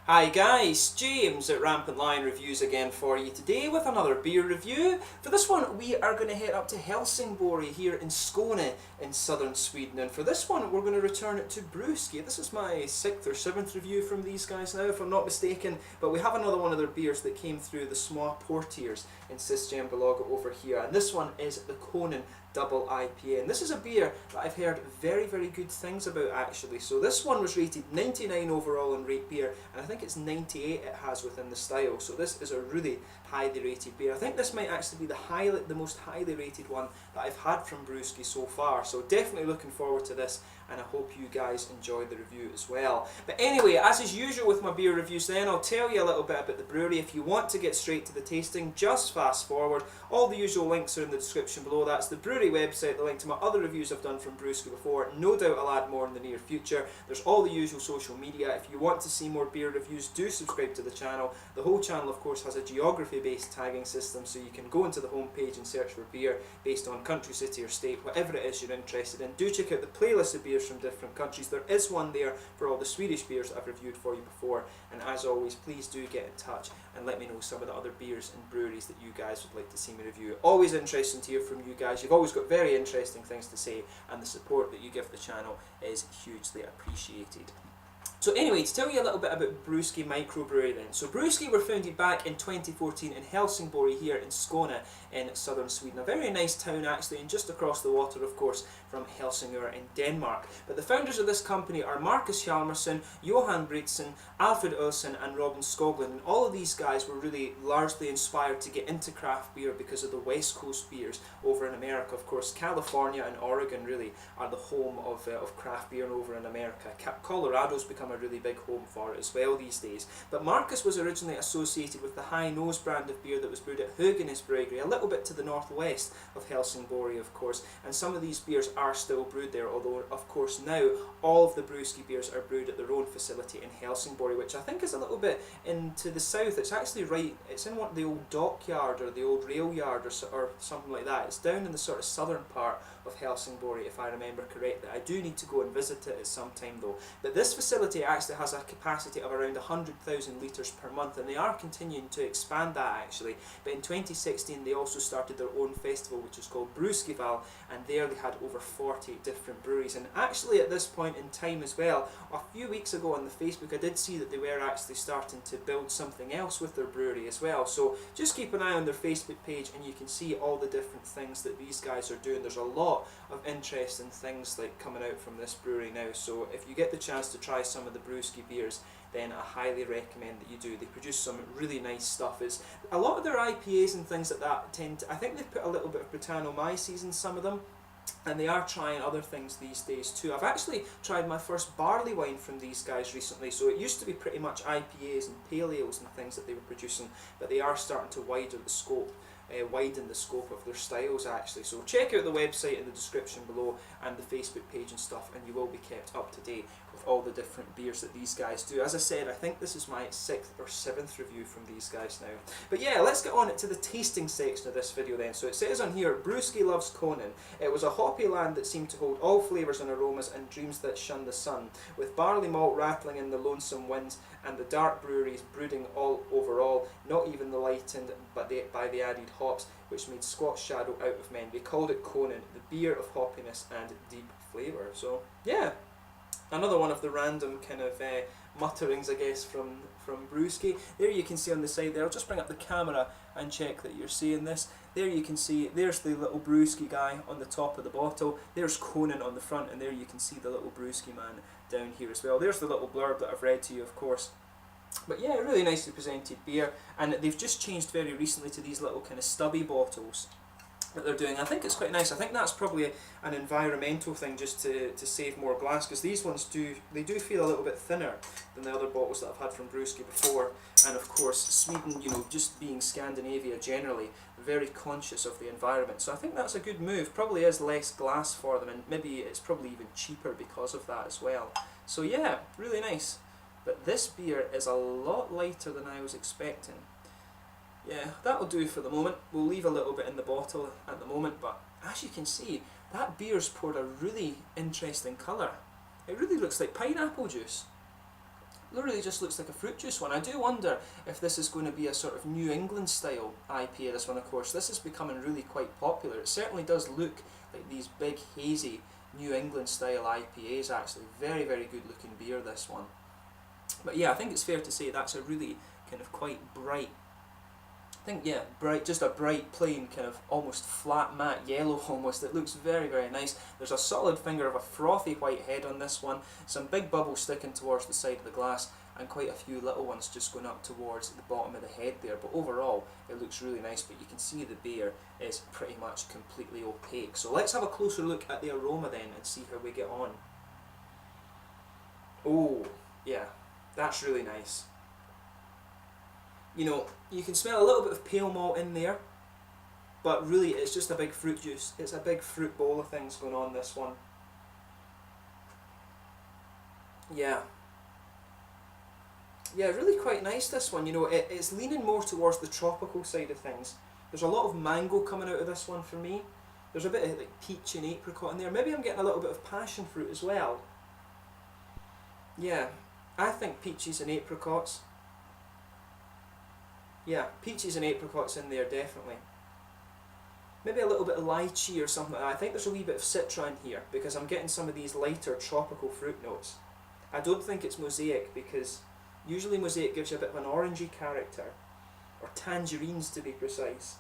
Hi guys, James at Rampant Lion Reviews again for you today with another beer review. For this one we are going to head up to Helsingborg here in Skåne in southern Sweden, and for this one we're going to return it to Brewski. This is my 6th or 7th review from these guys now if I'm not mistaken, but we have another one of their beers that came through the Små Portiers in Systembolaget over here, and this one is the Conan Double IPA, and this is a beer that I've heard very good things about actually. So this one was rated 99 overall in Rate Beer, and I think it's 98 it has within the style, so this is a really highly rated beer. I think this might actually be the most highly rated one that I've had from Brewski so far, so definitely looking forward to this, and I hope you guys enjoyed the review as well. But anyway, as is usual with my beer reviews then, I'll tell you a little bit about the brewery. If you want to get straight to the tasting, just fast forward. All the usual links are in the description below. That's the brewery website, the link to my other reviews I've done from Brewski before. No doubt I'll add more in the near future. There's all the usual social media. If you want to see more beer reviews, do subscribe to the channel. The whole channel of course has a geography-based tagging system, so you can go into the homepage and search for beer based on country, city or state, whatever it is you're interested in. Do check out the playlist of beers from different countries. There is one there for all the Swedish beers that I've reviewed for you before, and as always please do get in touch and let me know some of the other beers and breweries that you guys would like to see me review. Always interesting to hear from you guys. You've always got very interesting things to say, and the support that you give the channel is hugely appreciated. So anyway, to tell you a little bit about Brewski Microbrewery then. So Brewski were founded back in 2014 in Helsingborg here in Skåne in southern Sweden. A very nice town actually, and just across the water of course from Helsingborg in Denmark. But the founders of this company are Marcus Hjalmarsson, Johan Britsen, Alfred Olsen and Robin Skoglund, and all of these guys were really largely inspired to get into craft beer because of the West Coast beers over in America. Of course California and Oregon really are the home of craft beer over in America. Colorado's become a really big home for it as well these days. But Marcus was originally associated with the High Nose brand of beer that was brewed at Höganäs Brewery, a little bit to the northwest of Helsingborg of course, and some of these beers are still brewed there, although of course now all of the Brewski beers are brewed at their own facility in Helsingborg, which I think is a little bit into the south. It's actually it's in the old dockyard or the old rail yard or something like that. It's down in the sort of southern part of Helsingborg if I remember correctly. I do need to go and visit it at some time though. But this facility actually has a capacity of around 100,000 litres per month, and they are continuing to expand that actually. But in 2016 they also started their own festival which is called Brewskival, and there they had over 40 different breweries. And actually at this point in time as well, a few weeks ago on the Facebook I did see that they were actually starting to build something else with their brewery as well. So just keep an eye on their Facebook page and you can see all the different things that these guys are doing. There's a lot of interesting things like coming out from this brewery now, so if you get the chance to try some of the Brewski beers then I highly recommend that you do. They produce some really nice stuff. It's a lot of their IPAs and things like that I think they've put a little bit of Brettanomyces in some of them, and they are trying other things these days too. I've actually tried my first barley wine from these guys recently, so it used to be pretty much IPAs and pale ales and things that they were producing, but they are starting to widen the scope of their styles actually. So check out the website in the description below and the Facebook page and stuff, and you will be kept up to date with all the different beers that these guys do. As I said, I think this is my 6th or 7th review from these guys now. But yeah, let's get on to the tasting section of this video then. So it says on here, Brewski loves Conan. It was a hoppy land that seemed to hold all flavours and aromas and dreams that shun the sun, with barley malt rattling in the lonesome winds and the dark breweries brooding all over all, not even the lightened by the added hops which made Scott's shadow out of men. They called it Conan, the beer of hoppiness and deep flavour. So yeah, another one of the random kind of mutterings I guess from Brewski. There you can see on the side there, I'll just bring up the camera and check that you're seeing this. There you can see, there's the little Brewski guy on the top of the bottle, there's Conan on the front, and there you can see the little Brewski man down here as well. There's the little blurb that I've read to you of course. But yeah, really nicely presented beer, and they've just changed very recently to these little kind of stubby bottles that they're doing. I think it's quite nice. I think that's probably an environmental thing, just to save more glass, because these ones do feel a little bit thinner than the other bottles that I've had from Brewski before. And of course Sweden, you know, just being Scandinavia generally, very conscious of the environment, so I think that's a good move. Probably is less glass for them, and maybe it's probably even cheaper because of that as well. So yeah, really nice. But this beer is a lot lighter than I was expecting. Yeah, that'll do for the moment. We'll leave a little bit in the bottle at the moment, but as you can see, that beer's poured a really interesting colour. It really looks like pineapple juice. It really just looks like a fruit juice one. I do wonder if this is going to be a sort of New England style IPA, this one of course. This is becoming really quite popular. It certainly does look like these big hazy New England style IPAs actually. Very, very good looking beer, this one. But yeah, I think it's fair to say that's a really kind of quite bright, I think, yeah, bright, just a bright, plain, kind of almost flat matte yellow almost. It looks very, very nice. There's a solid finger of a frothy white head on this one, some big bubbles sticking towards the side of the glass, and quite a few little ones just going up towards the bottom of the head there. But overall, it looks really nice, but you can see the beer is pretty much completely opaque. So let's have a closer look at the aroma then and see how we get on. Oh, yeah, that's really nice. You know, you can smell a little bit of pale malt in there, but really it's just a big fruit juice. It's a big fruit bowl of things going on, this one. Yeah. Yeah, really quite nice, this one. You know, it's leaning more towards the tropical side of things. There's a lot of mango coming out of this one for me. There's a bit of like peach and apricot in there. Maybe I'm getting a little bit of passion fruit as well. Yeah, I think peaches and apricots. Yeah, peaches and apricots in there, definitely. Maybe a little bit of lychee or something like that. I think there's a wee bit of citra in here because I'm getting some of these lighter tropical fruit notes. I don't think it's mosaic because usually mosaic gives you a bit of an orangey character, or tangerines to be precise,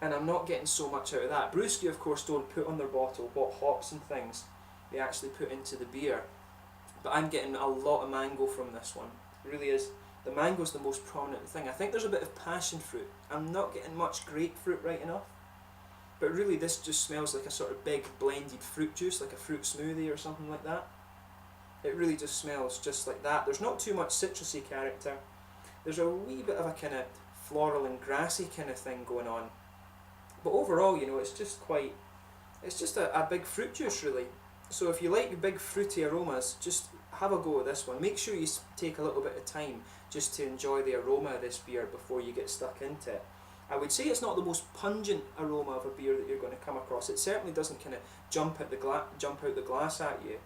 and I'm not getting so much out of that. Brewski, of course, don't put on their bottle what hops and things they actually put into the beer, but I'm getting a lot of mango from this one. It really is. The mango's the most prominent thing. I think there's a bit of passion fruit. I'm not getting much grapefruit right enough, but really this just smells like a sort of big blended fruit juice, like a fruit smoothie or something like that. It really just smells just like that. There's not too much citrusy character. There's a wee bit of a kind of floral and grassy kind of thing going on, but overall, you know, it's just quite, it's just a big fruit juice really. So if you like big fruity aromas, just have a go at this one. Make sure you take a little bit of time just to enjoy the aroma of this beer before you get stuck into it. I would say it's not the most pungent aroma of a beer that you're going to come across. It certainly doesn't kind of jump out the glass at you,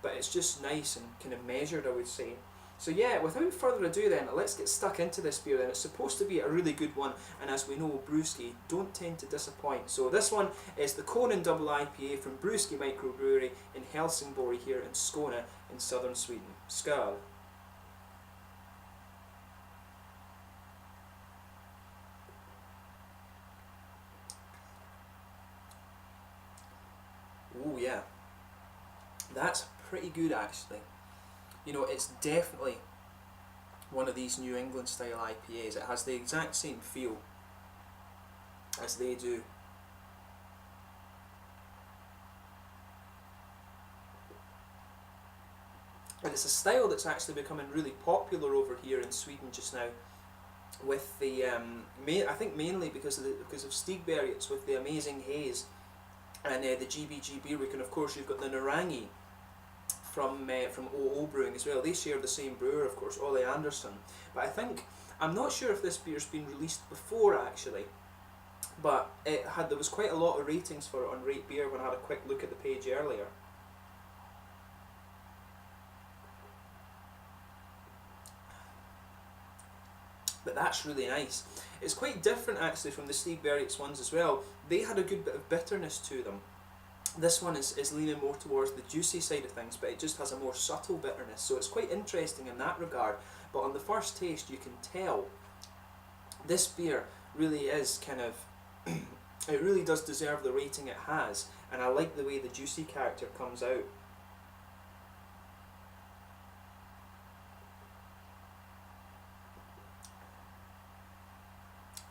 but it's just nice and kind of measured, I would say. So yeah, without further ado then, let's get stuck into this beer then. It's supposed to be a really good one, and as we know, Brewski don't tend to disappoint. So this one is the Conan Double IPA from Brewski Microbrewery in Helsingborg here in Skåne in southern Sweden. Skål! Oh yeah, that's pretty good actually. You know, it's definitely one of these New England style IPAs. It has the exact same feel as they do. And it's a style that's actually becoming really popular over here in Sweden just now, with the I think mainly because of Stigbergets with the Amazing Haze and the GBG beer week, and of course you've got the Narangi from OO Brewing as well. They share the same brewer, of course, Ole Anderson. But I'm not sure if this beer's been released before actually, but there was quite a lot of ratings for it on Rate Beer when I had a quick look at the page earlier. But that's really nice. It's quite different actually from the Stigbergets ones as well. They had a good bit of bitterness to them. This one is leaning more towards the juicy side of things, but it just has a more subtle bitterness, so it's quite interesting in that regard. But on the first taste you can tell this beer really is kind of it really does deserve the rating it has, and I like the way the juicy character comes out.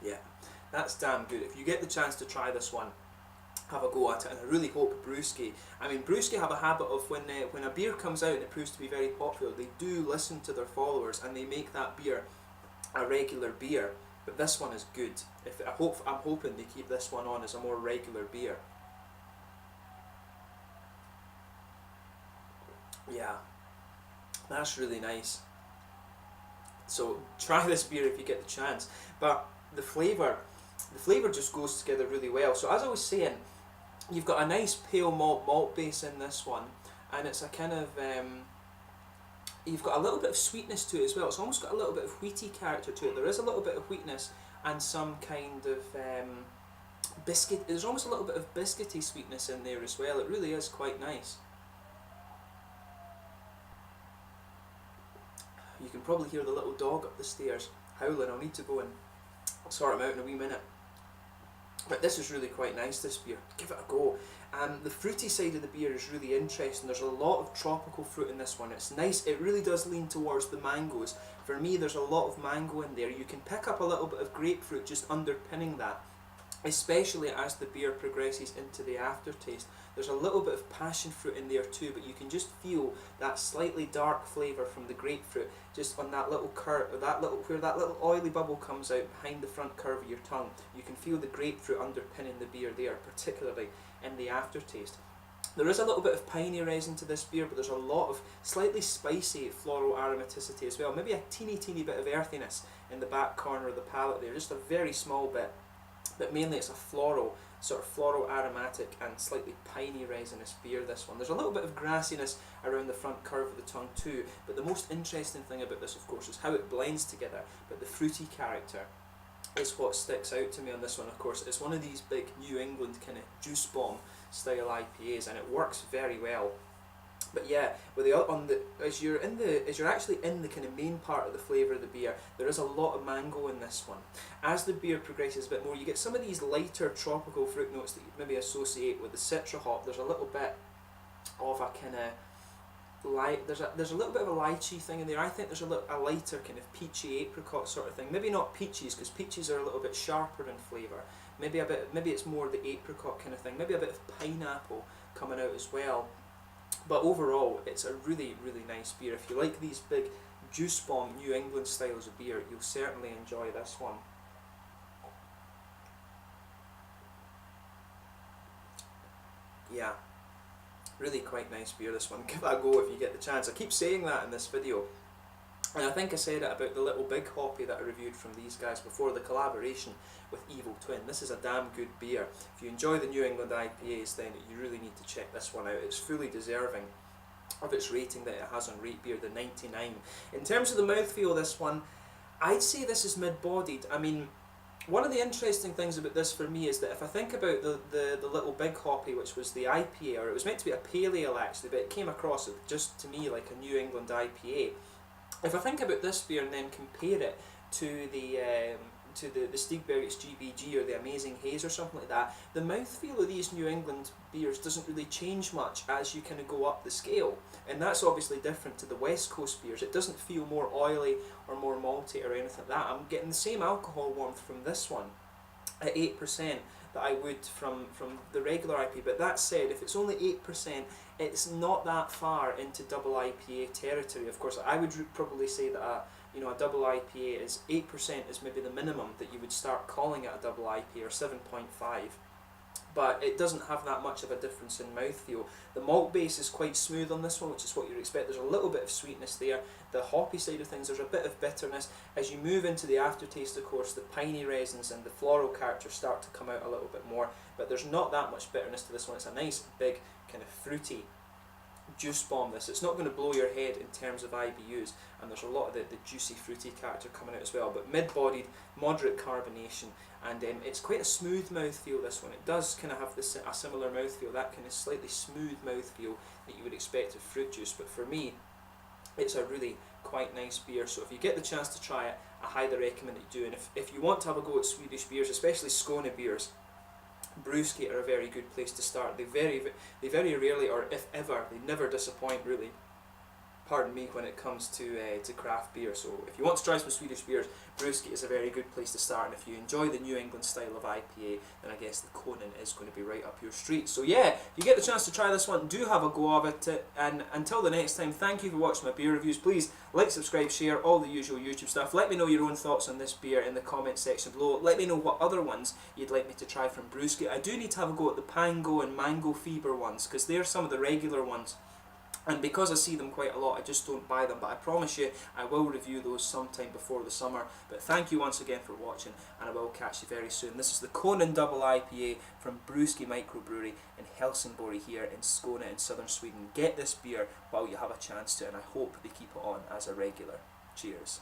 Yeah, that's damn good. If you get the chance to try this one, have a go at it, and I really hope Brewski, Brewski have a habit of when a beer comes out and it proves to be very popular, they do listen to their followers and they make that beer a regular beer. But this one is good. I'm hoping they keep this one on as a more regular beer. Yeah, that's really nice. So try this beer if you get the chance. But the flavour just goes together really well. So as I was saying, you've got a nice pale malt base in this one, and it's a kind of you've got a little bit of sweetness to it as well. It's almost got a little bit of wheaty character to it. There is a little bit of wheatness and some kind of biscuit. There's almost a little bit of biscuity sweetness in there as well. It really is quite nice. You can probably hear the little dog up the stairs howling. I'll need to go and sort him out in a wee minute. But this is really quite nice, this beer. Give it a go. The fruity side of the beer is really interesting. There's a lot of tropical fruit in this one. It's nice. It really does lean towards the mangoes. For me, there's a lot of mango in there. You can pick up a little bit of grapefruit just underpinning that, especially as the beer progresses into the aftertaste. There's a little bit of passion fruit in there too, but you can just feel that slightly dark flavour from the grapefruit just on that little curve, or where that little oily bubble comes out behind the front curve of your tongue. You can feel the grapefruit underpinning the beer there, particularly in the aftertaste. There is a little bit of piney resin to this beer, but there's a lot of slightly spicy floral aromaticity as well. Maybe a teeny bit of earthiness in the back corner of the palate there, just a very small bit. But mainly it's a sort of floral aromatic and slightly piney resinous beer, this one. There's a little bit of grassiness around the front curve of the tongue too, but the most interesting thing about this, of course, is how it blends together. But the fruity character is what sticks out to me on this one, of course. It's one of these big New England kind of juice bomb style IPAs, and it works very well. But yeah, with as you're actually in the kind of main part of the flavour of the beer, there is a lot of mango in this one. As the beer progresses a bit more, you get some of these lighter tropical fruit notes that you maybe associate with the citra hop. There's a little bit of a kind of there's a little bit of a lychee thing in there. I think there's a lighter kind of peachy apricot sort of thing. Maybe not peaches, because peaches are a little bit sharper in flavour. Maybe it's more the apricot kind of thing. Maybe a bit of pineapple coming out as well. But overall, it's a really nice beer. If you like these big juice bomb New England styles of beer, you'll certainly enjoy this one. Yeah, really quite nice beer, this one. Give it a go if you get the chance. I keep saying that in this video, and I think I said it about the Little Big Hoppy that I reviewed from these guys before, the collaboration with Evil Twin. This is a damn good beer. If you enjoy the New England IPAs, then you really need to check this one out. It's fully deserving of its rating that it has on Rate Beer, the 99. In terms of the mouthfeel of this one, I'd say this is mid-bodied. I mean, one of the interesting things about this for me is that if I think about the Little Big Hoppy, which was the IPA, or it was meant to be a pale ale actually, but it came across just to me like a New England IPA. If I think about this beer and then compare it to the Stigbergets GBG or the Amazing Haze or something like that, the mouthfeel of these New England beers doesn't really change much as you kind of go up the scale. And that's obviously different to the West Coast beers. It doesn't feel more oily or more malty or anything like that. I'm getting the same alcohol warmth from this one at 8% that I would from the regular IPA. But that said, if it's only 8%, it's not that far into double IPA territory. Of course, I would probably say that a double IPA is 8% is maybe the minimum that you would start calling it a double IPA, or 7.5. But it doesn't have that much of a difference in mouthfeel. The malt base is quite smooth on this one, which is what you'd expect. There's a little bit of sweetness there. The hoppy side of things, there's a bit of bitterness. As you move into the aftertaste, of course, the piney resins and the floral characters start to come out a little bit more. But there's not that much bitterness to this one. It's a nice, big, kind of fruity juice bomb. It's not going to blow your head in terms of IBUs, and there's a lot of the juicy fruity character coming out as well, but mid-bodied, moderate carbonation, and it's quite a smooth mouthfeel, this one. It does kind of have a similar mouthfeel, that kind of slightly smooth mouthfeel that you would expect of fruit juice, but for me it's a really quite nice beer. So if you get the chance to try it, I highly recommend that you do. And if you want to have a go at Swedish beers, especially Skåne beers, Brewski are a very good place to start. They very rarely, or if ever, they never disappoint really. Pardon me, when it comes to craft beer. So if you want to try some Swedish beers, Brewski is a very good place to start. And if you enjoy the New England style of IPA, then I guess the Conan is going to be right up your street. So yeah, if you get the chance to try this one, do have a go of it. And until the next time, thank you for watching my beer reviews. Please like, subscribe, share, all the usual YouTube stuff. Let me know your own thoughts on this beer in the comment section below. Let me know what other ones you'd like me to try from Brewski. I do need to have a go at the Pango and Mango Fever ones, because they're some of the regular ones And because I see them quite a lot, I just don't buy them. But I promise you, I will review those sometime before the summer. But thank you once again for watching, and I will catch you very soon. This is the Conan Double IPA from Brewski Microbrewery in Helsingborg here in Skåne in southern Sweden. Get this beer while you have a chance to, and I hope they keep it on as a regular. Cheers.